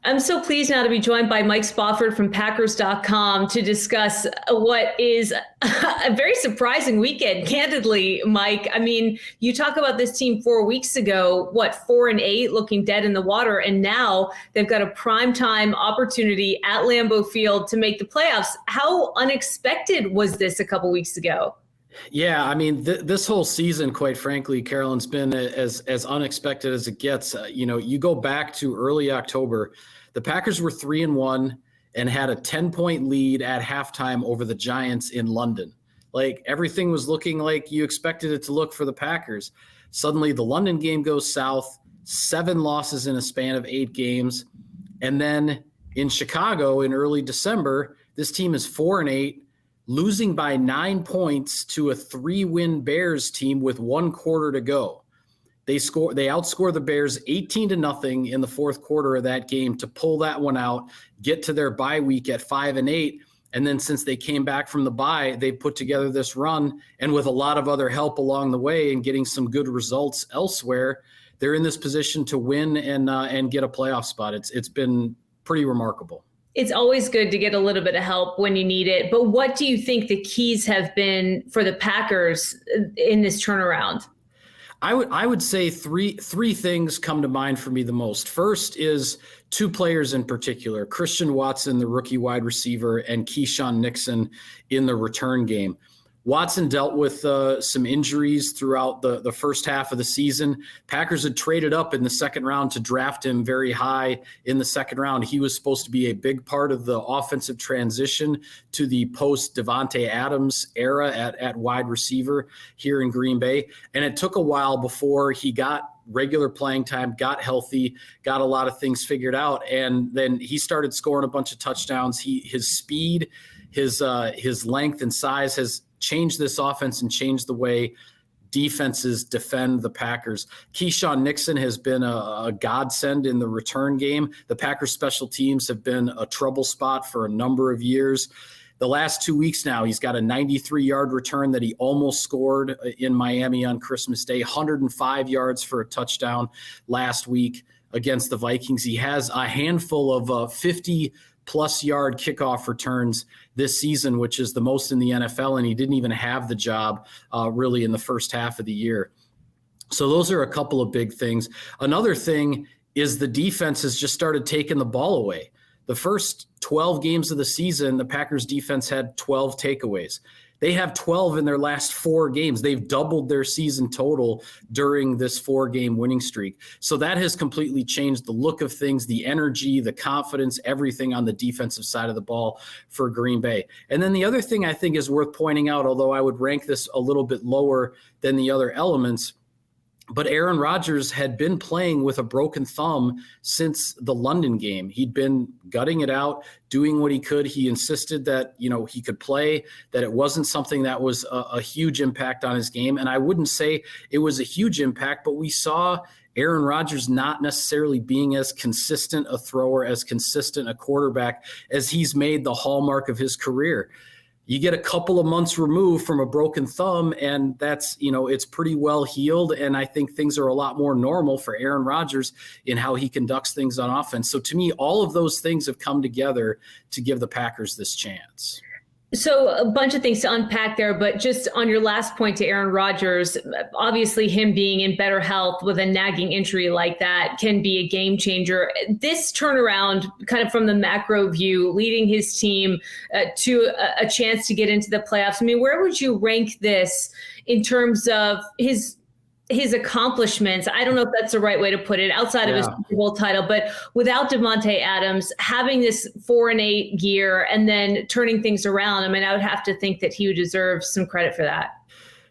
I'm so pleased now to be joined by Mike Spofford from Packers.com to discuss what is a very surprising weekend, candidly, Mike. I mean, you talk about this team 4 weeks ago, 4-8, looking dead in the water, and now they've got a primetime opportunity at Lambeau Field to make the playoffs. How unexpected was this a couple weeks ago? Yeah, I mean, this whole season, quite frankly, Carolyn's been as unexpected as it gets. You go back to early October, the Packers were 3-1 and had a 10-point lead at halftime over the Giants in London. Like, everything was looking like you expected it to look for the Packers. Suddenly, the London game goes south, 7 losses in a span of 8 games. And then in Chicago in early December, this team is 4-8. Losing by 9 points to a 3-win Bears team with 1 quarter to go. They outscore the Bears 18-0 in the fourth quarter of that game to pull that one out, get to their bye week at 5-8. And then since they came back from the bye, they put together this run, and with a lot of other help along the way and getting some good results elsewhere, they're in this position to win and get a playoff spot. It's been pretty remarkable. It's always good to get a little bit of help when you need it. But what do you think the keys have been for the Packers in this turnaround? I would say three things come to mind for me the most. First is 2 players in particular, Christian Watson, the rookie wide receiver, and Keyshawn Nixon in the return game. Watson dealt with some injuries throughout the first half of the season. Packers had traded up in the second round to draft him very high in the second round. He was supposed to be a big part of the offensive transition to the post-Davante Adams era at wide receiver here in Green Bay. And it took a while before he got regular playing time, got healthy, got a lot of things figured out. And then he started scoring a bunch of touchdowns. His speed, his length and size has changed this offense and changed the way defenses defend the Packers. Keyshawn Nixon has been a godsend in the return game. The Packers special teams have been a trouble spot for a number of years. The last 2 weeks now, he's got a 93-yard return that he almost scored in Miami on Christmas Day, 105 yards for a touchdown last week against the Vikings. He has a handful of 50-plus yard kickoff returns this season, which is the most in the NFL, and he didn't even have the job really in the first half of the year. So those are a couple of big things. Another thing is the defense has just started taking the ball away. The first 12 games of the season, the Packers defense had 12 takeaways. They have 12 in their last 4 games. They've doubled their season total during this 4-game winning streak. So that has completely changed the look of things, the energy, the confidence, everything on the defensive side of the ball for Green Bay. And then the other thing I think is worth pointing out, although I would rank this a little bit lower than the other elements, but Aaron Rodgers had been playing with a broken thumb since the London game. He'd been gutting it out, doing what he could. He insisted that, he could play, that it wasn't something that was a huge impact on his game. And I wouldn't say it was a huge impact, but we saw Aaron Rodgers not necessarily being as consistent a thrower, as consistent a quarterback as he's made the hallmark of his career. You get a couple of months removed from a broken thumb, and that's, it's pretty well healed. And I think things are a lot more normal for Aaron Rodgers in how he conducts things on offense. So to me, all of those things have come together to give the Packers this chance. So a bunch of things to unpack there, but just on your last point to Aaron Rodgers, obviously him being in better health with a nagging injury like that can be a game changer. This turnaround, kind of from the macro view, leading his team to a chance to get into the playoffs. I mean, where would you rank this in terms of his accomplishments? I don't know if that's the right way to put it, outside of his Super Bowl title, but without Davante Adams, having this 4-8 year and then turning things around, I mean, I would have to think that he would deserve some credit for that.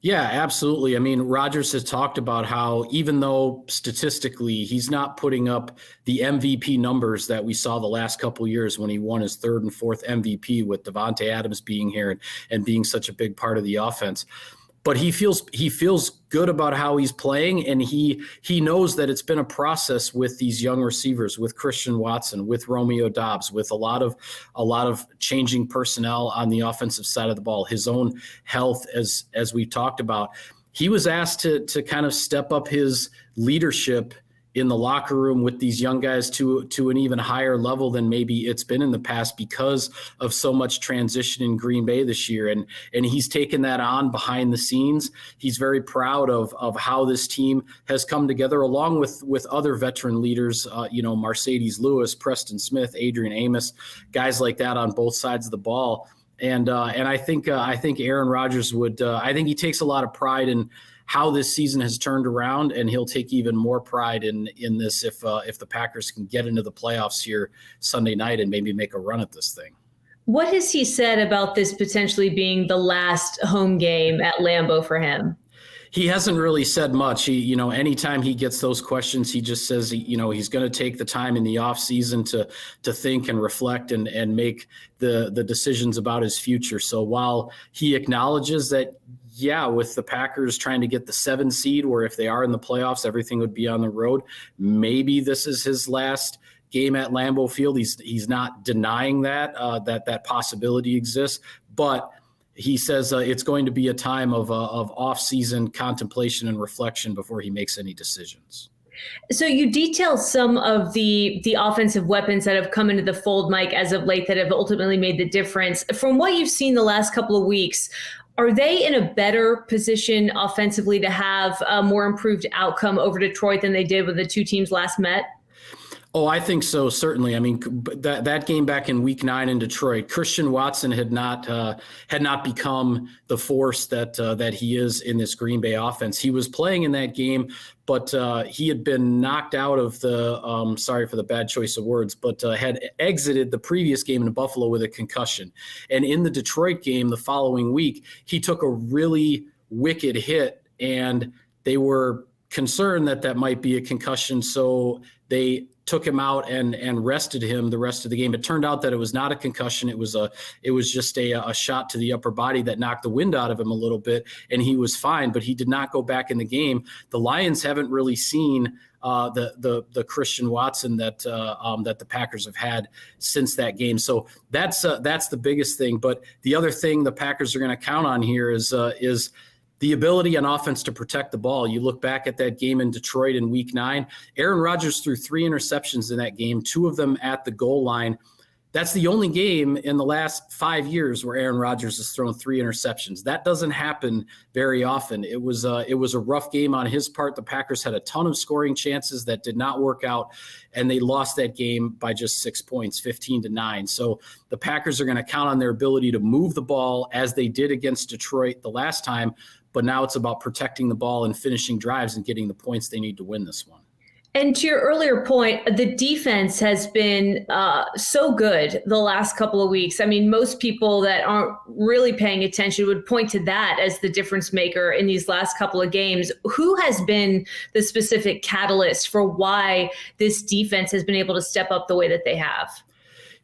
Yeah, absolutely. I mean, Rodgers has talked about how even though statistically he's not putting up the MVP numbers that we saw the last couple of years when he won his 3rd and 4th MVP with Davante Adams being here and being such a big part of the offense, but he feels good about how he's playing, and he knows that it's been a process with these young receivers, with Christian Watson, with Romeo Doubs, with a lot of changing personnel on the offensive side of the ball. His own health, as we talked about, he was asked to kind of step up his leadership in the locker room with these young guys to an even higher level than maybe it's been in the past because of so much transition in Green Bay this year. And he's taken that on behind the scenes. He's very proud of how this team has come together, along with other veteran leaders, Mercedes Lewis, Preston Smith, Adrian Amos, guys like that on both sides of the ball. And I think Aaron Rodgers would. I think he takes a lot of pride in how this season has turned around, and he'll take even more pride in this if the Packers can get into the playoffs here Sunday night and maybe make a run at this thing. What has he said about this potentially being the last home game at Lambeau for him? He hasn't really said much. He, anytime he gets those questions, he just says, he's going to take the time in the off season to think and reflect and make the decisions about his future. So while he acknowledges that, yeah, with the Packers trying to get the 7 seed, where if they are in the playoffs, everything would be on the road, maybe this is his last game at Lambeau Field. He's not denying that possibility exists, but he says it's going to be a time of off-season contemplation and reflection before he makes any decisions. So you detail some of the offensive weapons that have come into the fold, Mike, as of late that have ultimately made the difference. From what you've seen the last couple of weeks, are they in a better position offensively to have a more improved outcome over Detroit than they did when the two teams last met? Oh, I think so, certainly. I mean, that game back in Week 9 in Detroit, Christian Watson had not become the force that he is in this Green Bay offense. He was playing in that game, but he had been knocked out of the sorry for the bad choice of words, but had exited the previous game in Buffalo with a concussion. And in the Detroit game the following week, he took a really wicked hit, and they were concerned that might be a concussion, so they took him out and rested him the rest of the game. It turned out that it was not a concussion. It was just a shot to the upper body that knocked the wind out of him a little bit, and he was fine, but he did not go back in the game. The Lions haven't really seen the Christian Watson that the Packers have had since that game. So that's the biggest thing. But the other thing the Packers are going to count on here is the ability on offense to protect the ball. You look back at that game in Detroit in Week 9, Aaron Rodgers threw 3 interceptions in that game, 2 of them at the goal line. That's the only game in the last 5 years where Aaron Rodgers has thrown 3 interceptions. That doesn't happen very often. It was a rough game on his part. The Packers had a ton of scoring chances that did not work out, and they lost that game by just 6 points, 15-9. So the Packers are going to count on their ability to move the ball as they did against Detroit the last time, but now it's about protecting the ball and finishing drives and getting the points they need to win this one. And to your earlier point, the defense has been so good the last couple of weeks. I mean, most people that aren't really paying attention would point to that as the difference maker in these last couple of games. Who has been the specific catalyst for why this defense has been able to step up the way that they have?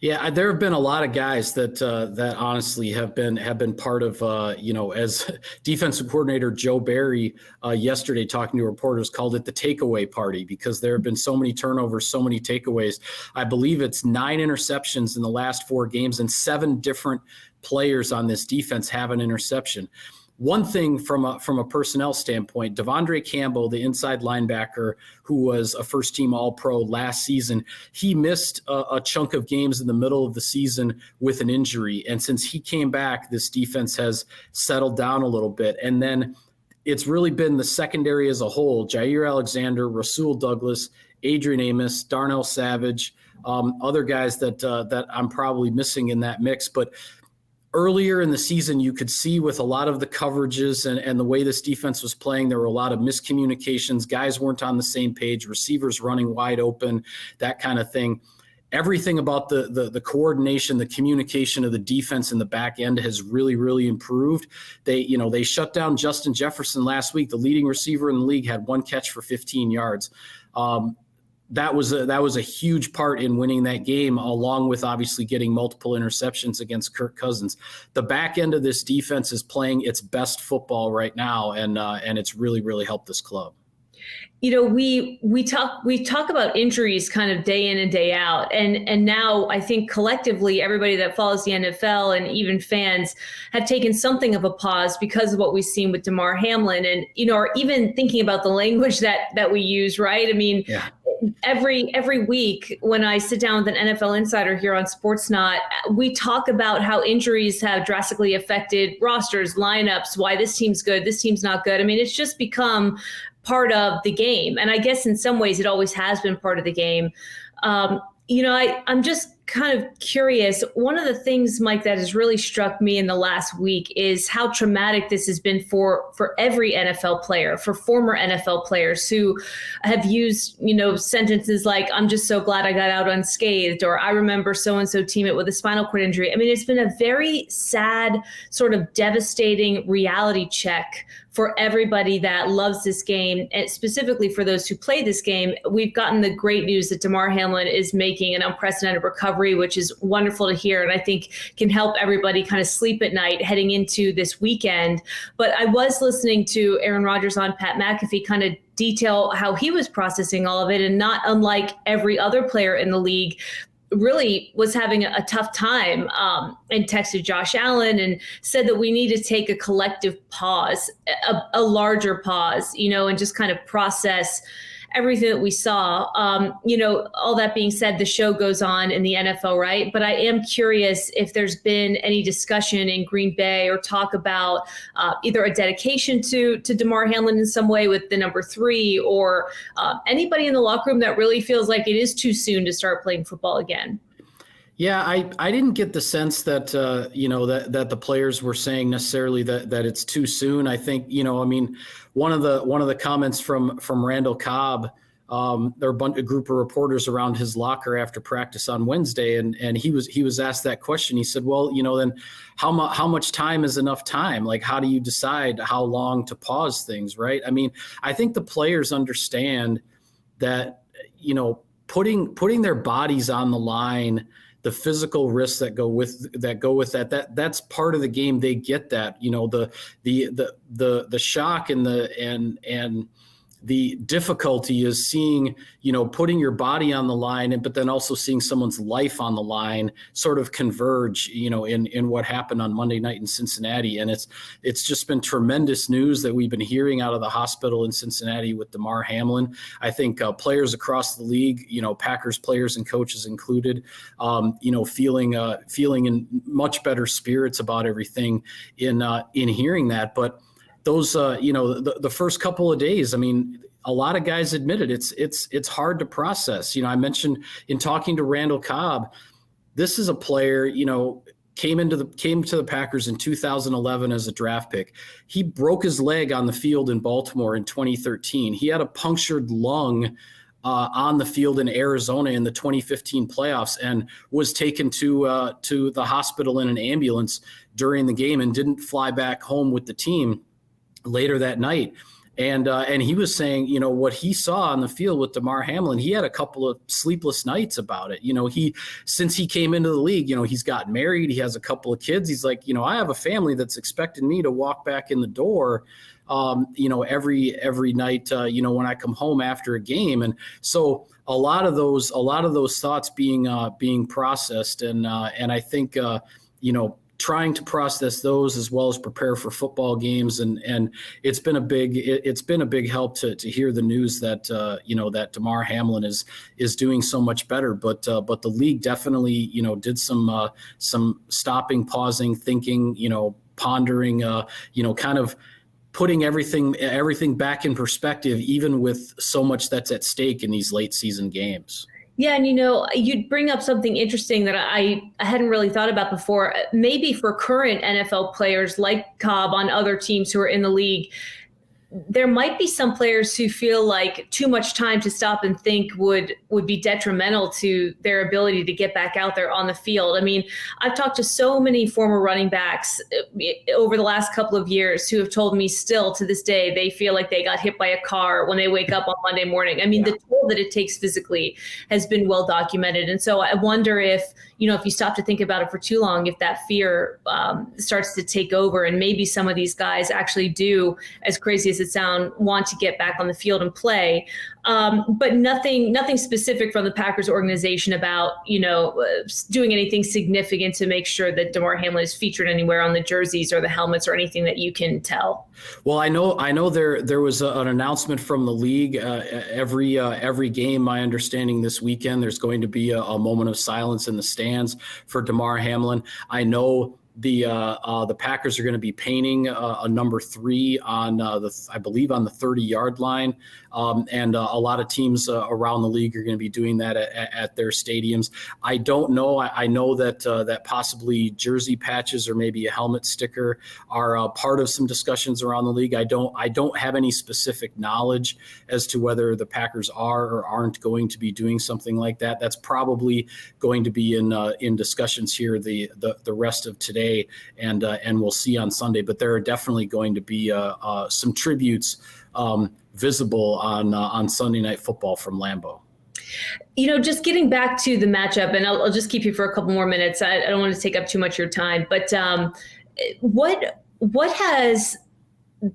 Yeah, there have been a lot of guys that honestly have been part of as defensive coordinator Joe Barry yesterday talking to reporters called it the takeaway party, because there have been so many turnovers, so many takeaways. I believe it's 9 interceptions in the last 4 games, and 7 different players on this defense have an interception. One thing from a personnel standpoint, Devondre Campbell, the inside linebacker who was a first-team All-Pro last season, he missed a chunk of games in the middle of the season with an injury. And since he came back, this defense has settled down a little bit. And then it's really been the secondary as a whole: Jair Alexander, Rasul Douglas, Adrian Amos, Darnell Savage, other guys that I'm probably missing in that mix. But earlier in the season, you could see with a lot of the coverages and the way this defense was playing, there were a lot of miscommunications. Guys weren't on the same page, receivers running wide open, that kind of thing. Everything about the coordination, the communication of the defense in the back end has really, really improved. They shut down Justin Jefferson last week. The leading receiver in the league had 1 catch for 15 yards. That was a huge part in winning that game, along with obviously getting multiple interceptions against Kirk Cousins. The back end of this defense is playing its best football right now, and it's really, really helped this club. You know, we talk about injuries kind of day in and day out. And now I think collectively everybody that follows the NFL and even fans have taken something of a pause because of what we've seen with Damar Hamlin, and, or even thinking about the language that we use, right? I mean, every week when I sit down with an NFL insider here on Sportsnot, we talk about how injuries have drastically affected rosters, lineups, why this team's good, this team's not good. I mean, it's just become part of the game. And I guess in some ways it always has been part of the game. I'm just kind of curious. One of the things, Mike, that has really struck me in the last week is how traumatic this has been for every NFL player, for former NFL players who have used, sentences like, I'm just so glad I got out unscathed, or I remember so-and-so teammate with a spinal cord injury. I mean, it's been a very sad, sort of devastating reality check for everybody that loves this game, and specifically for those who play this game. We've gotten the great news that Damar Hamlin is making an unprecedented recovery, which is wonderful to hear, and I think can help everybody kind of sleep at night heading into this weekend. But I was listening to Aaron Rodgers on Pat McAfee kind of detail how he was processing all of it, and not unlike every other player in the league, really was having a tough time, and texted Josh Allen and said that we need to take a collective pause, a larger pause, and just kind of process everything that we saw. All that being said, the show goes on in the NFL, right? But I am curious if there's been any discussion in Green Bay or talk about either a dedication to Damar Hamlin in some way with the number 3, or anybody in the locker room that really feels like it is too soon to start playing football again. Yeah, I didn't get the sense that that the players were saying necessarily that it's too soon. I think one of the comments from Randall Cobb, there were a group of reporters around his locker after practice on Wednesday, and he was asked that question. He said, well, then how much time is enough time? Like, how do you decide how long to pause things, right? I mean, I think the players understand that putting their bodies on the line, the physical risks that go with that's part of the game. They get that, the shock and the difficulty is seeing, putting your body on the line, but then also seeing someone's life on the line sort of converge, in what happened on Monday night in Cincinnati. And it's just been tremendous news that we've been hearing out of the hospital in Cincinnati with Damar Hamlin. I think players across the league, Packers players and coaches included, feeling in much better spirits about everything in hearing that. But those, the first couple of days, I mean, a lot of guys admitted it's hard to process. I mentioned in talking to Randall Cobb, this is a player, came to the Packers in 2011 as a draft pick. He broke his leg on the field in Baltimore in 2013. He had a punctured lung on the field in Arizona in the 2015 playoffs, and was taken to the hospital in an ambulance during the game and didn't fly back home with the team later that night. And he was saying, what he saw on the field with Damar Hamlin, he had a couple of sleepless nights about it. Since he came into the league, he's gotten married, he has a couple of kids. He's like, I have a family that's expecting me to walk back in the door, every night, when I come home after a game. And so a lot of those thoughts being processed. And I think, trying to process those as well as prepare for football games. And it's been a big help to hear the news that, that Damar Hamlin is doing so much better. But the league definitely, did some stopping, pausing, thinking, pondering, kind of putting everything back in perspective, even with so much that's at stake in these late season games. Yeah, and you'd bring up something interesting that I hadn't really thought about before. Maybe for current NFL players like Cobb on other teams who are in the league, there might be some players who feel like too much time to stop and think would be detrimental to their ability to get back out there on the field. I mean, I've talked to so many former running backs over the last couple of years who have told me still to this day they feel like they got hit by a car when they wake up on Monday morning. I mean, the toll that it takes physically has been well documented. And so I wonder if you stop to think about it for too long, if that fear starts to take over, and maybe some of these guys actually do, as crazy as does it sound, want to get back on the field and play. But nothing specific from the Packers organization about, doing anything significant to make sure that Damar Hamlin is featured anywhere on the jerseys or the helmets or anything that you can tell. Well, I know there was an announcement from the league. Every game, my understanding this weekend, there's going to be a moment of silence in the stands for Damar Hamlin. I know the Packers are going to be painting a number 3 on I believe on the 30-yard line, and a lot of teams around the league are going to be doing that at their stadiums. I don't know. I know that possibly jersey patches or maybe a helmet sticker are part of some discussions around the league. I don't have any specific knowledge as to whether the Packers are or aren't going to be doing something like that. That's probably going to be in discussions here the rest of today. And we'll see on Sunday. But there are definitely going to be some tributes visible on Sunday Night Football from Lambeau. Just getting back to the matchup, and I'll just keep you for a couple more minutes. I don't want to take up too much of your time, but what have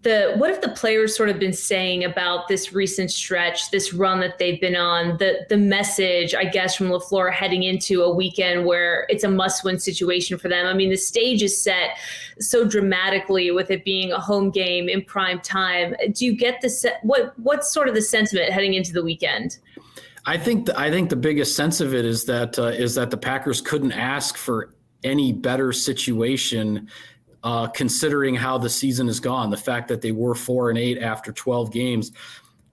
the players sort of been saying about this recent stretch, this run that they've been on, the message, I guess, from LaFleur heading into a weekend where it's a must-win situation for them? I mean, the stage is set so dramatically with it being a home game in prime time. Do you get what's sort of the sentiment heading into the weekend? I think the biggest sense of it is that the Packers couldn't ask for any better situation. Considering how the season has gone, the fact that they were 4-8 after 12 games,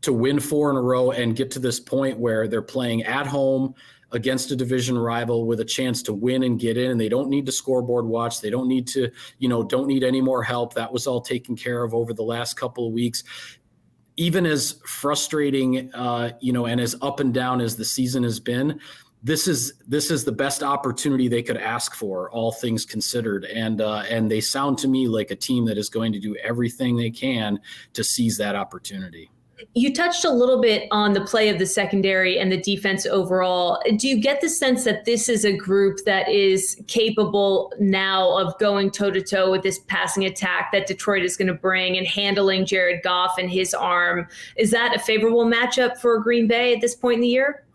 to win 4 in a row and get to this point where they're playing at home against a division rival with a chance to win and get in, and they don't need to scoreboard watch. They don't need to, don't need any more help. That was all taken care of over the last couple of weeks. Even as frustrating, and as up and down as the season has been, this is the best opportunity they could ask for, all things considered. And they sound to me like a team that is going to do everything they can to seize that opportunity. You touched a little bit on the play of the secondary and the defense overall. Do you get the sense that this is a group that is capable now of going toe-to-toe with this passing attack that Detroit is going to bring and handling Jared Goff and his arm? Is that a favorable matchup for Green Bay at this point in the year?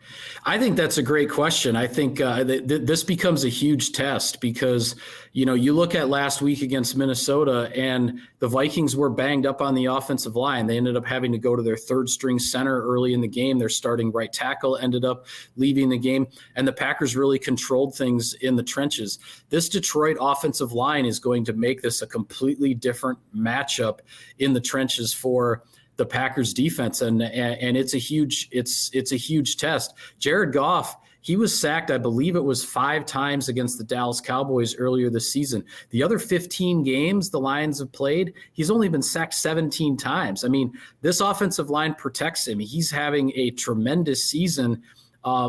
I think that's a great question. I think this becomes a huge test because, you look at last week against Minnesota and the Vikings were banged up on the offensive line. They ended up having to go to their third string center early in the game. Their starting right tackle ended up leaving the game, and the Packers really controlled things in the trenches. This Detroit offensive line is going to make this a completely different matchup in the trenches for the Packers defense. And it's a huge test. Jared Goff, he was sacked, I believe it was 5 times against the Dallas Cowboys earlier this season. The other 15 games the Lions have played, he's only been sacked 17 times. I mean, this offensive line protects him. He's having a tremendous season.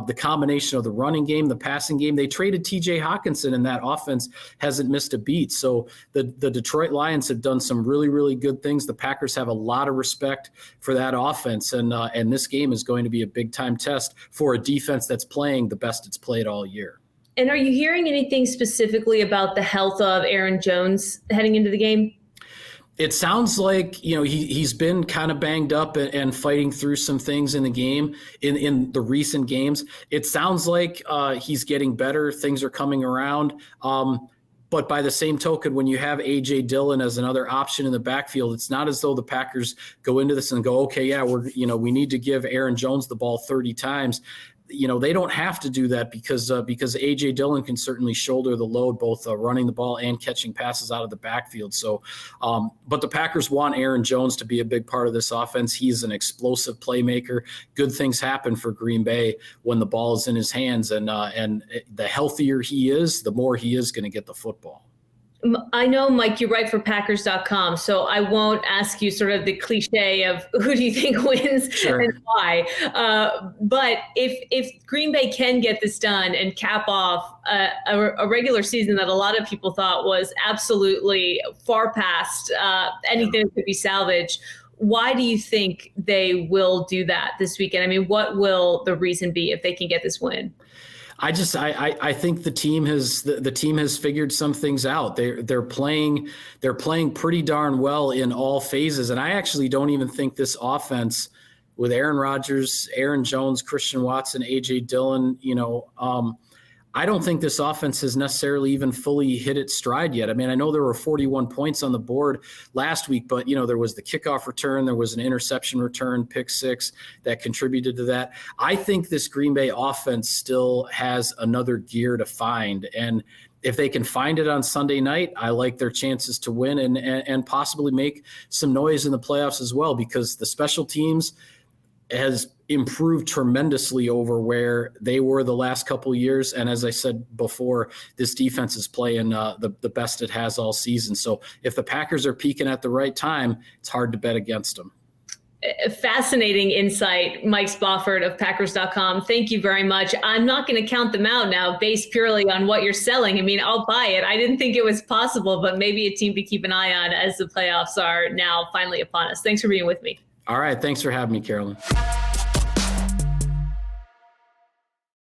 The combination of the running game, the passing game. They traded TJ Hawkinson, and that offense hasn't missed a beat. So the Detroit Lions have done some really, really good things. The Packers have a lot of respect for that offense, and this game is going to be a big-time test for a defense that's playing the best it's played all year. And are you hearing anything specifically about the health of Aaron Jones heading into the game? It sounds like, he's been kind of banged up and fighting through some things in the game, in the recent games. It sounds like he's getting better. Things are coming around. But by the same token, when you have A.J. Dillon as another option in the backfield, it's not as though the Packers go into this and go, okay, yeah, we need to give Aaron Jones the ball 30 times. They don't have to do that because A.J. Dillon can certainly shoulder the load, both running the ball and catching passes out of the backfield. So, but the Packers want Aaron Jones to be a big part of this offense. He's an explosive playmaker. Good things happen for Green Bay when the ball is in his hands, and the healthier he is, the more he is going to get the football. I know, Mike, you write for Packers.com, so I won't ask you sort of the cliche of who do you think wins Sure. and why. But if Green Bay can get this done and cap off a regular season that a lot of people thought was absolutely far past anything that could be salvaged, why do you think they will do that this weekend? I mean, what will the reason be if they can get this win? I think the team has figured some things out. They're playing pretty darn well in all phases. And I actually don't even think this offense with Aaron Rodgers, Aaron Jones, Christian Watson, AJ Dillon, I don't think this offense has necessarily even fully hit its stride yet. I mean, I know there were 41 points on the board last week, but there was the kickoff return, there was an interception return, pick six that contributed to that. I think this Green Bay offense still has another gear to find. And if they can find it on Sunday night, I like their chances to win and possibly make some noise in the playoffs as well, because the special teams has improved tremendously over where they were the last couple of years. And as I said before, this defense is playing the best it has all season. So if the Packers are peaking at the right time, it's hard to bet against them. Fascinating insight, Mike Spofford of Packers.com. Thank you very much. I'm not going to count them out now based purely on what you're selling. I mean, I'll buy it. I didn't think it was possible, but maybe a team to keep an eye on as the playoffs are now finally upon us. Thanks for being with me. All right. Thanks for having me, Carolyn.